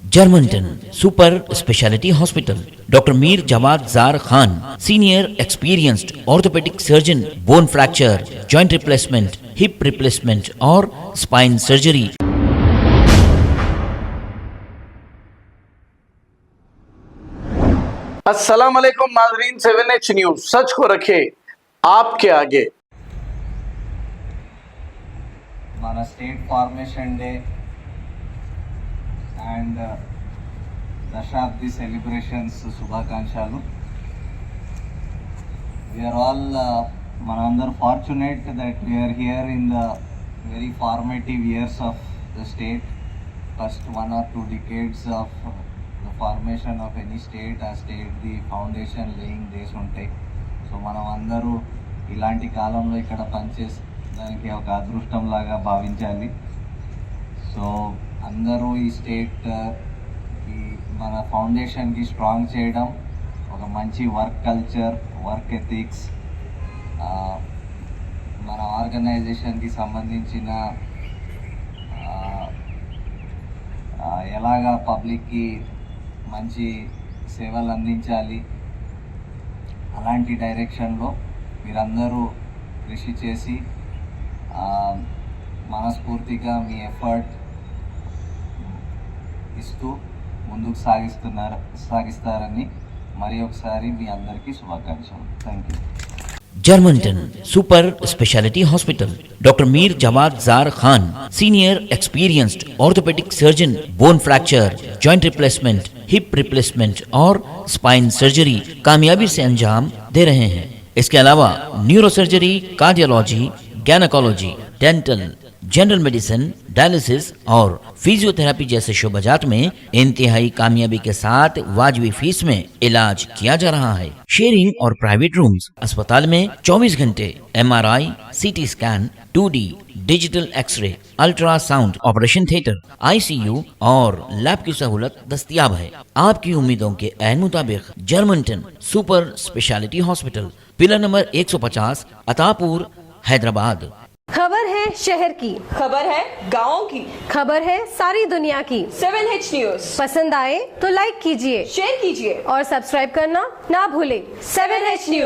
Germanton super speciality hospital, doctor Mir Jawad Jar Khan, senior experienced orthopaedic surgeon, bone fracture, joint replacement, hip replacement और spine surgery. अस्सलाम वालेकुम नाज़रीन, 7H news सच को रखे आपके आगे। మన స్టేట్ ఫార్మేషన్ డే అండ్ దశాబ్ది సెలబ్రేషన్స్ శుభాకాంక్షలు. వీఆర్ ఆల్ మనందరూ fortunate that we are here in the very formative years of the state. First 1 or 2 decades of the formation of any state, ఆ స్టేట్ ది ఫౌండేషన్ లేయింగ్ డేస్ ఉంటాయి. So మనం అందరూ ఇలాంటి కాలంలో ఇక్కడ పనిచేసి దానికి ఒక అదృష్టంలాగా భావించాలి. సో అందరూ ఈ స్టేట్ ఈ మన ఫౌండేషన్కి స్ట్రాంగ్ చేయడం, ఒక మంచి వర్క్ కల్చర్, వర్క్ ఎథిక్స్, మన ఆర్గనైజేషన్కి సంబంధించిన ఎలాగా పబ్లిక్కి మంచి సేవలు అందించాలి, అలాంటి డైరెక్షన్లో మీరందరూ కృషి చేసి మనస్ఫూర్తిగా మీ ఎఫర్ట్ ఇస్తూ ముందుకు సాగిస్తారని మరి ఒకసారి మీ అందరికీ శుభాకాంక్షలు. Thank you. Germanten super speciality hospital, doctor Mir Jawad Jar Khan, senior experienced orthopaedic surgeon, bone fracture, joint replacement, hip replacement और स्पाइन सर्जरी कामयाबी से अंजाम दे रहे हैं। इसके अलावा neuro surgery, cardiology, gynaecology, dental, general medicine, dialysis और फिजियोथेरेपी जैसे शोबाजात में इंतहाई कामयाबी के साथ वाजबी फीस में इलाज किया जा रहा है। शेयरिंग और प्राइवेट रूम्स, अस्पताल में 24 घंटे MRI, CT scan, 2D digital x-ray, ultrasound, operation theatre, ICU और लैब की सहूलत दस्तयाब है। आपकी उम्मीदों के ऐन मुताबिक Germanten super speciality hospital, pillar number 150, Attapur, Hyderabad. खबर है शहर की, खबर है गाँव की, खबर है सारी दुनिया की। 7H न्यूज पसंद आए तो लाइक कीजिए, शेयर कीजिए और सब्सक्राइब करना ना भूले। 7H news.